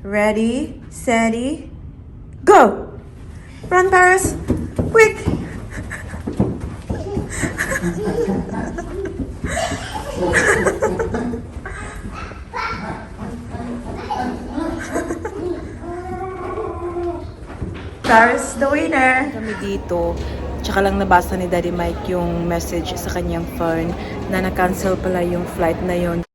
Ready, steady, go! Run, Paris! Quick! Paris the winner! Kami dito. Tsaka lang nabasa ni Daddy Mike yung message sa kanyang phone na na-cancel pala yung flight na yun.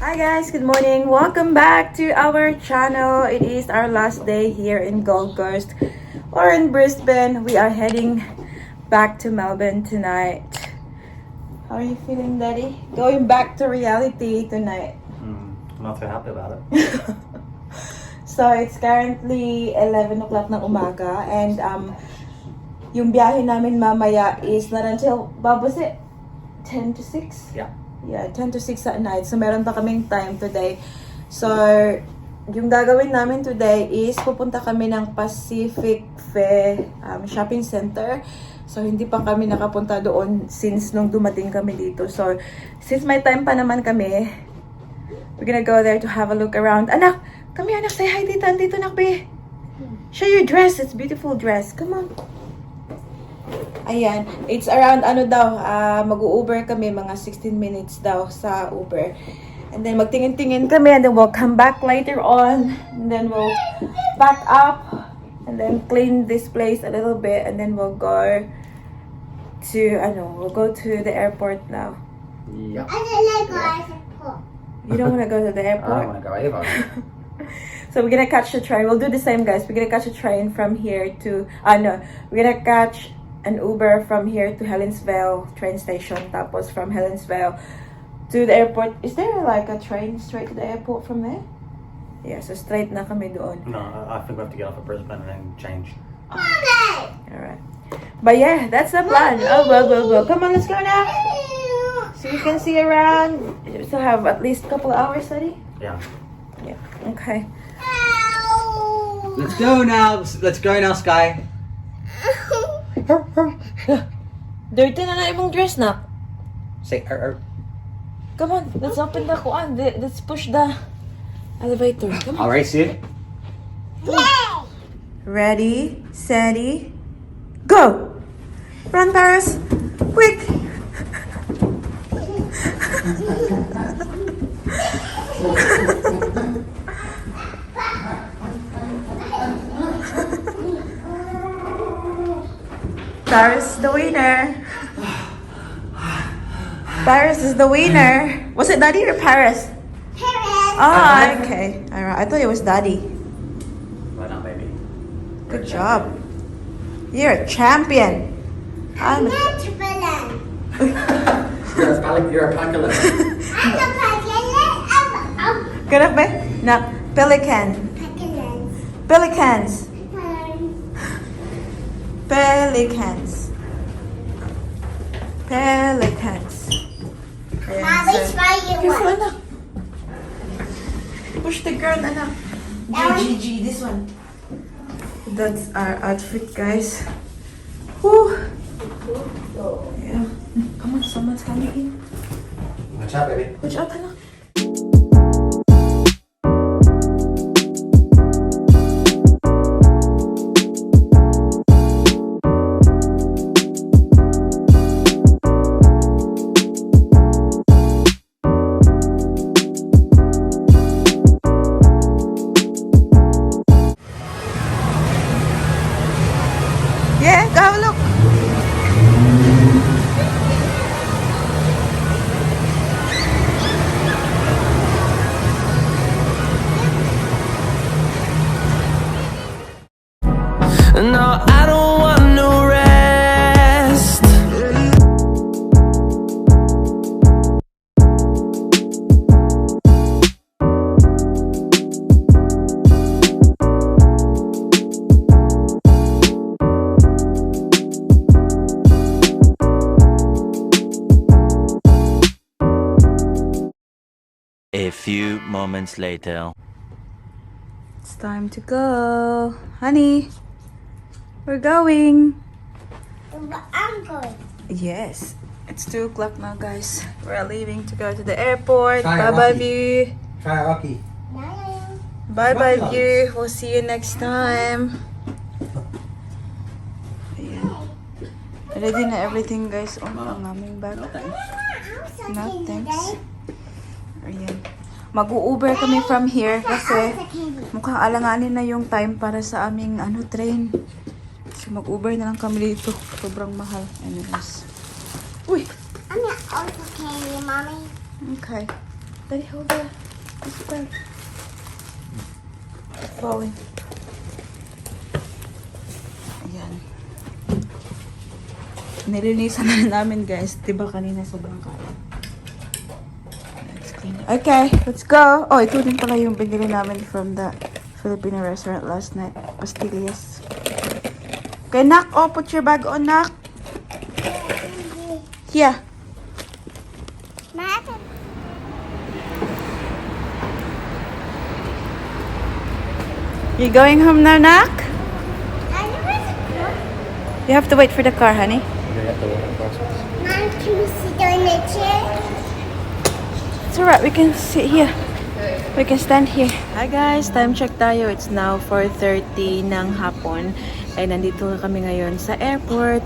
Hi guys, good morning. Welcome back to our channel. It is our last day here in Gold Coast or in Brisbane. We are heading back to Melbourne tonight. How are you feeling, Daddy? Going back to reality tonight. Not so happy about it. So it's currently 11 o'clock ng umaga and yung biyahe namin mamaya is not until, was it 10 to 6? Yeah, 10 to 6 at night. So meron pa kaming time today. So yung gagawin namin today is pupunta kami ng Pacific Fair Shopping Center. So hindi pa kami nakapunta doon since nung dumating kami dito. So since may time pa naman kami, we're gonna go there to have a look around. Anak, come here, anak, say hi dito. Andito, anak, be. Show your dress. It's a beautiful dress. Come on. Ayan, it's around mag-u-Uber kami, mga 16 minutes daw sa Uber. And then magtingin-tingin kami and then we'll come back later on. And then we'll back up and then clean this place a little bit and then we'll go to the airport now. Yeah. I don't like airport. You don't want to go to the I airport? don't want to go either. So we're gonna catch the train. We'll do the same, guys. We're gonna catch a train from here to we're gonna catch an Uber from here to Helensvale train station. Tapos from Helensvale to the airport. Is there like a train straight to the airport from there? Yeah, so straight na kami doon. No, I think we have to get off at Brisbane and then change. Alright. But yeah, that's the plan. Oh, well. Come on, let's go now. So you can see around. You still have at least a couple of hours, Daddy? Yeah. Yeah. Okay. Let's go now. Let's go now, Sky. Dirty na imong dress na. Say, Come on, let's open the kuan. Let's push the elevator. Come on. Alright, Sid. Ready, steady, go! Run, Paris! Quick! Paris the winner. Paris is the winner. Was it Daddy or Paris? Paris. Oh, okay. Alright, I thought it was Daddy. Well done, baby. Good job. You're a champion. I'm a... You're a pangolin. Good up, babe? No, pelican. Pelicans. Pelicans. Pelicans. Ayan, careful, anak. Push the ground, anak. GGG, this one. That's our outfit, guys. Whew. Yeah. Come on, someone's coming in. Watch out, baby. Watch out, anak. Yeah, go have a look. No, I don't want no rest. A few moments later. time to go. Honey, we're going. I'm going. Yes. It's 2 o'clock now, guys. We're leaving to go to the airport. Try Bye-bye, Rocky. View. Try Rocky. Bye-bye, Rocky View. We'll see you next time. Ayan. Ready na everything, guys. On ang aming bag. No, thanks. Ayan. Mag-u-Uber kami from here kasi mukhang alanganin na yung time para sa aming train. So mag-Uber na lang kami dito. Sobrang mahal. Anyways. Uy! I'm also candy, mommy. Okay. Daddy, hold on. This bag. Falling. Ayan. Nilinisan na namin, guys. Diba kanina sobrang kalat. Let's clean it. Okay, let's go. Oh, ito din pala yung binili namin from the Filipina restaurant last night. Pastillas. Okay, Nak. Oh, put your bag on, Nak. Yeah. You going home now, Nak? You have to wait for the car, honey. Mom, can we sit on the chair? It's alright, we can sit here. We can stand here. Hi guys, time check tayo. It's now 4:30 ng hapon. Ay nandito na kami ngayon sa airport.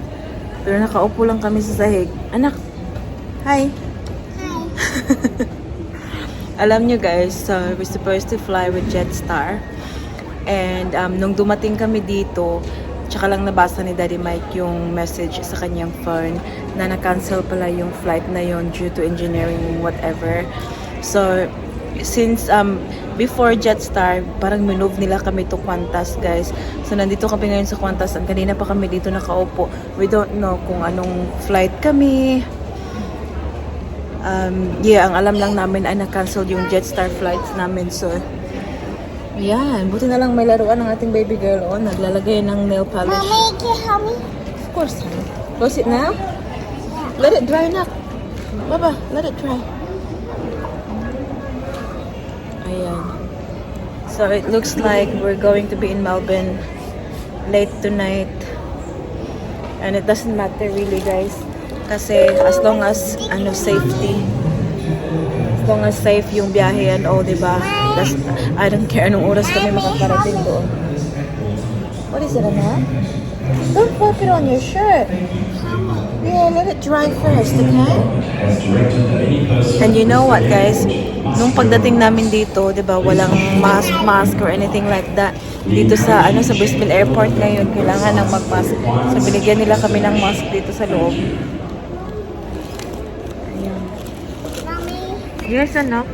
Pero nakaupo lang kami sa sahig. Anak, hi. Hi. Alam nyo guys, so we're supposed to fly with Jetstar. And nung dumating kami dito, tsaka lang nabasa ni Daddy Mike yung message sa kanyang phone na na-cancel pala yung flight na yon due to engineering whatever. So, since before Jetstar, parang minove nila kami to Qantas, guys. So, nandito kami ngayon sa Qantas. Kanina pa kami dito nakaupo. We don't know kung anong flight kami. Yeah, ang alam lang namin ay na-cancel yung Jetstar flights namin. So, yan. Buti na lang may laruan ng ating baby girl. Oh, naglalagay ng nail polish. Mommy, can you help me? Of course, honey. Close it now? Let it dry na. Baba, let it dry. Ayan. So, it looks like we're going to be in Melbourne late tonight. And it doesn't matter really, guys. Kasi as long as, safety. As long as safe yung biyahe and all, diba? I don't care anong oras kami makakarating doon. What is it, Anna? Don't pop it on your shirt. Yeah, let it dry first, okay? And you know what, guys? Nung pagdating namin dito, 'di ba, walang mask or anything like that. Dito sa sa Brisbane Airport ngayon, kailangan ng mag-mask. So binigyan nila kami ng mask dito sa loob. Ayan. Mommy, Yes, anak.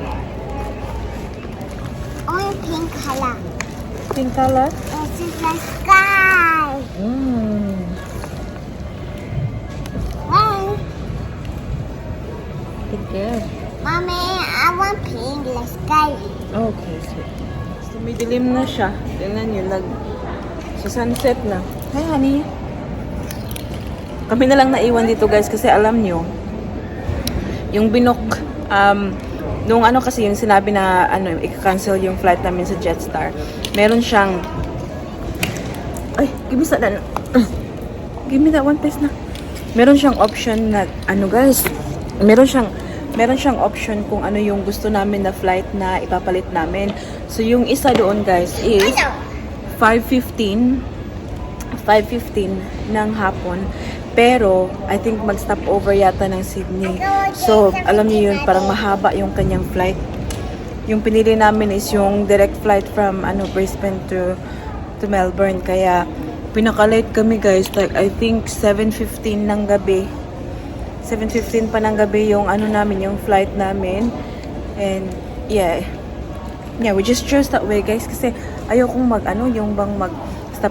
only pink color. Pink color? This is the sky. Mom, Take care. Mommy, I want pink, the sky. Okay, so may dilim na siya. Tingnan nyo, sa sunset na. Hi, honey. Kami na lang naiwan dito, guys, kasi alam nyo, yung binok, nung kasi yung sinabi na, i-cancel yung flight namin sa Jetstar, meron siyang, ay, give me that, give me that one piece na. Meron siyang option na, guys, meron siyang option kung ano yung gusto namin na flight na ipapalit namin. So, yung isa doon, guys, is 5:15 ng hapon. Pero, I think mag-stop over yata ng Sydney. So, alam niyo yun, parang mahaba yung kanyang flight. Yung pinili namin is yung direct flight from Brisbane to Melbourne. Kaya, pinaka-late kami, guys. Like, I think 7:15 ng gabi. 7:15 pa ng gabi yung namin, yung flight namin. And, yeah, we just chose that way, guys. Kasi, ayokong yung bang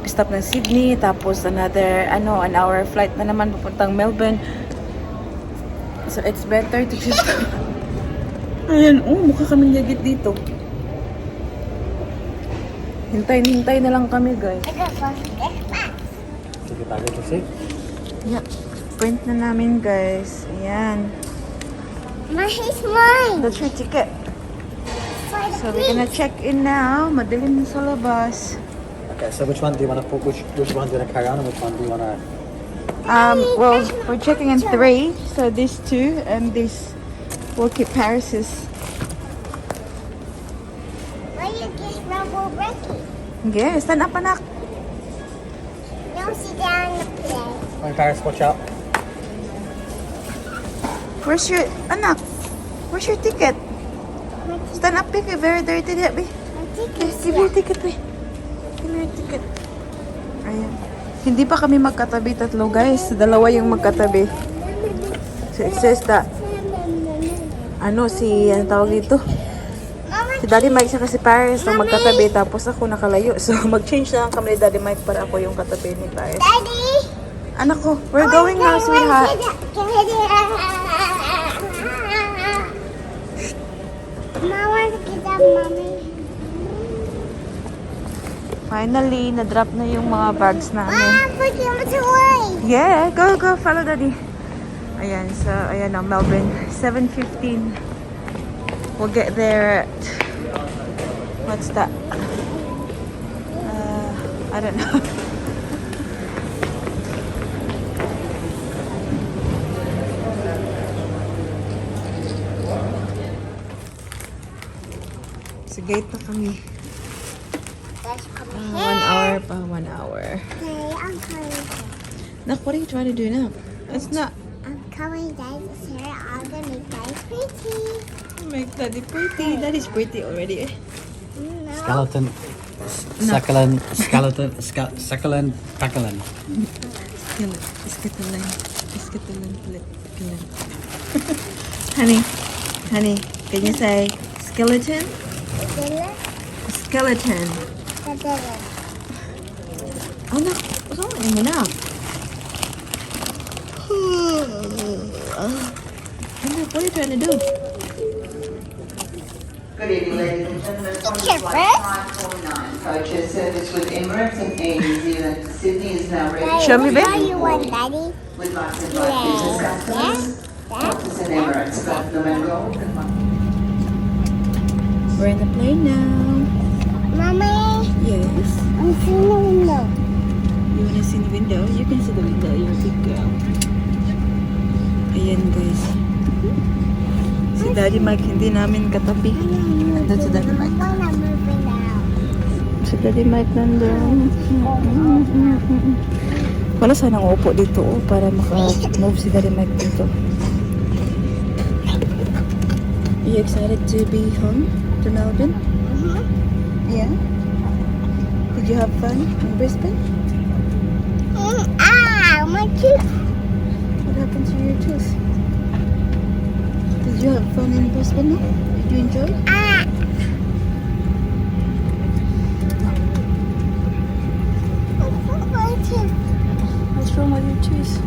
stop ng Sydney, tapos another, an hour flight na naman papuntang Melbourne. So, it's better to just... Ayan, mukha kaming gagit dito. Hintay na lang kami, guys. I got one. Sige tayo kasi. Yeah, print na namin, guys. Ayan. He's mine. That's your ticket. For So we're gonna check in now. Madilim na sa labas. Okay, so which one do you want to put? Which one do you want to carry on, and which one do you want to? Well, we're checking in 3. So these 2 and this will keep Paris's. Why you just rubble breaking? Okay, stand up, anak. Don't sit down and play. Right, Paris, watch out. Where's your anak? Where's your ticket? Stand up, Vic. Very dirty, that be. Give me your ticket, be. Give me your ticket. Ayan. Hindi pa kami magkatabi, 3 guys. 2 yung magkatabi. So it says that ano tawag dito? Si Daddy Mike sa si Paris ang magkatabi, tapos ako nakalayo. So mag-change na lang kami ni Daddy Mike para ako yung katabi ni Paris. Daddy! Anak ko, we're going now, sweetheart. Mama, kita mommy. Finally, na-drop na yung mga bags namin. Mom, put him away. Yeah, go, follow Daddy. Ayan, so, ayan na, Melbourne. 7:15. We'll get there at, what's that? I don't know. Sa gate na kami. Let's come 1 hour pa, 1 hour. Hey, I'm coming. Nak, what are you trying to do now? It's not. I'm coming, guys. Here, I'm gonna make guys pretty. Make Daddy pretty. Daddy's pretty already. No. Skeleton, succulent, succulent, packulent. Skeleton plate. Honey, can you say skeleton? Dilla, Skeleton. dilla. Anak, what's wrong with you now? Anak, what are you trying to do? Good evening, ladies and gentlemen. From Picture flight first. 549, codeshare service with Emirates and Air New Zealand to Sydney is now ready. Show me, What babe. do you want, Daddy? We'd like to invite business customers, Qantas and Emirates, Platinum and Gold. We're in the plane now. Mommy, Yes. I'm seeing the window. You wanna see the window? You can see the window. You're a big girl. Ayan, guys. Si Daddy Mike hindi namin katabi. Andun si Daddy Mike. I'm moving now. Si Daddy Mike nandun. Wala sanang upo dito para maka-move si Daddy Mike dito. Are you excited to be home to Melbourne? Yeah? Did you have fun in Brisbane? My tooth. What happened to your tooth? Did you have fun in Brisbane? Did you enjoy? My tooth. What's wrong with your tooth?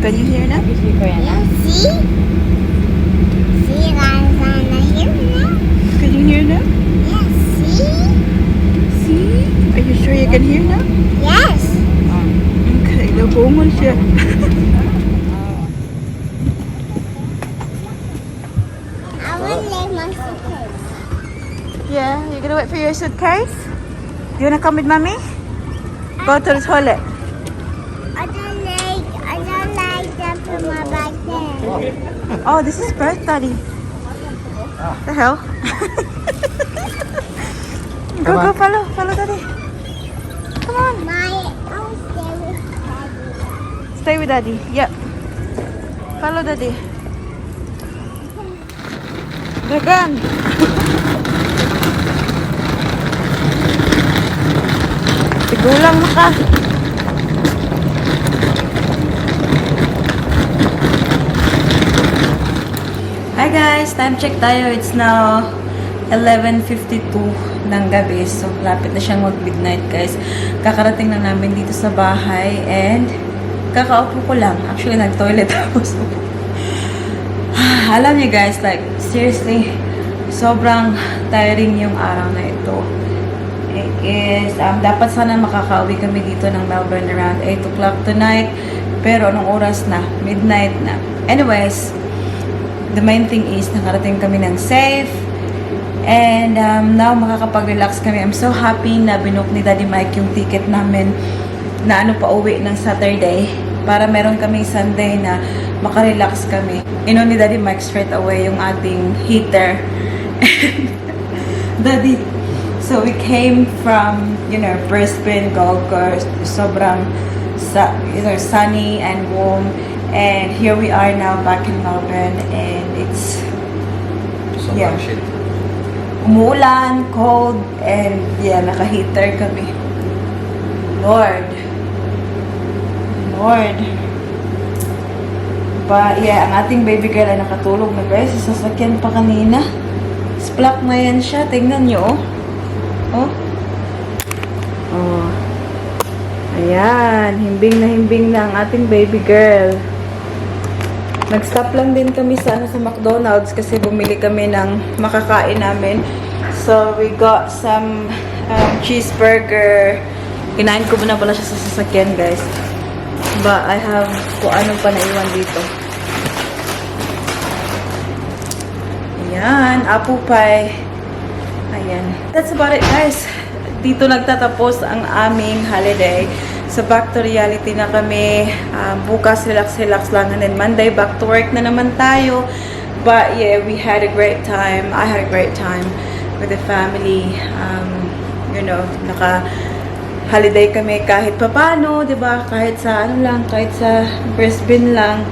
Can you hear now? See? See, guys, I'm here now. Can you hear now? Yes, see? See? Are you sure you can hear now? Yes. Okay, labo mo my suitcase. Yeah, you're gonna wait for your suitcase? Do you wanna come with mommy? Go to the toilet. I don't like that for my bag there. Oh, this is birth daddy. The hell? Go, Come go, on. follow daddy. Come on. I'll stay with Daddy. Stay with daddy. Yep. Follow daddy. Dagan. Tigulang mo ka. Hi guys, time check tayo. It's now 11:52 ng gabi. So, lapit na siyang mag-midnight guys. Kakarating lang namin dito sa bahay and kakaupo ko lang. Actually, nag-toilet ako. So, alam niyo guys, like, seriously, sobrang tiring yung araw na ito. It is, dapat sana makakauwi kami dito ng Melbourne around 8 o'clock tonight. Pero, anong oras na? Midnight na. Anyways, the main thing is, nakarating kami ng safe. And now, makakapag-relax kami. I'm so happy na binook ni Daddy Mike yung ticket namin na pa uwi ng Saturday. Para meron kami Sunday na makarelax kami. Ino ni Daddy Mike straight away yung ating heater. Daddy, so we came from, Brisbane, Gold Coast. Sobrang sunny and warm. And here we are now back in Melbourne. And it's, shit. umuulan, cold, and naka-heater kami. Lord. But ang ating baby girl ay nakatulog na guys. Sa sasakyan pa kanina. Splack na yan siya. Tingnan nyo, oh. Oh. Ayan. Himbing na ang ating baby girl. Nag-stop lang din kami sa McDonald's kasi bumili kami ng makakain namin. So, we got some cheeseburger. Kinain ko na pala siya sa sasakyan, guys. But I have kung ano pa naiwan dito. Ayan, apple pie. Ayan. That's about it, guys. Dito nagtatapos ang aming holiday. So, back to reality na kami. Bukas, relax lang. And then, Monday, back to work na naman tayo. But, we had a great time. I had a great time with the family. Naka-holiday kami kahit papano, diba? Kahit sa, kahit sa Brisbane lang.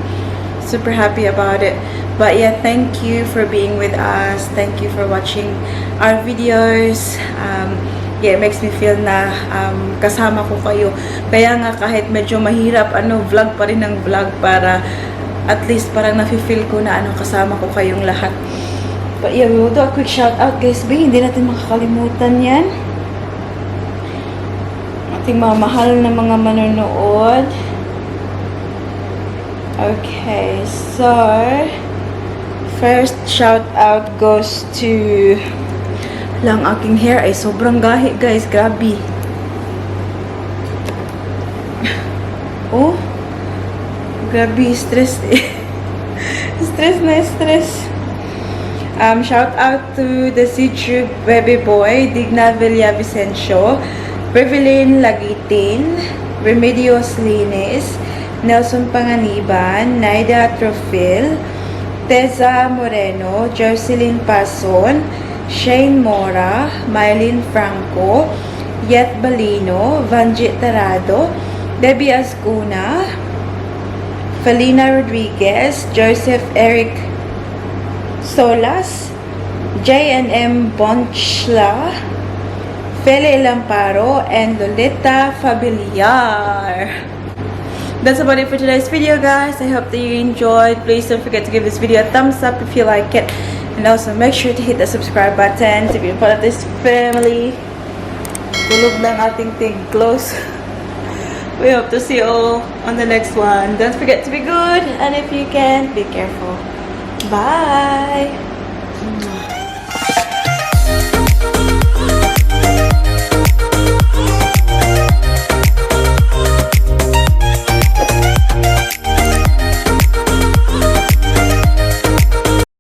Super happy about it. But, thank you for being with us. Thank you for watching our videos. It makes me feel na kasama ko kayo. Kaya nga kahit medyo mahirap, vlog pa rin ng vlog para at least parang nafe-feel ko na kasama ko kayong lahat. But we will do a quick shout out guys. Hindi natin makakalimutan yan. Ating mga mahal na mga manonood. Okay, so first shout out goes to lang aking hair ay sobrang gahi guys, grabe. Oh, grabe, stress. stress. Shout out to the YouTube baby boy, Digna Villa Vicencio, Prevelin Lagitin, Remedios Linis, Nelson Panganiban, Naida Trofil, Teza Moreno, Jocelyn Pason, Shane Mora, Mylene Franco, Yet Balino, Vanjit Tarado, Debbie Ascuna, Felina Rodriguez, Joseph Eric Solas, J&M Bonchla, Fele Lamparo, and Lolita Familiar. That's about it for today's video, guys. I hope that you enjoyed. Please don't forget to give this video a thumbs up if you like it. And also make sure to hit the subscribe button to be a part of this family. Tulog ng ating thing close. We hope to see you all on the next one. Don't forget to be good. And if you can, be careful. Bye.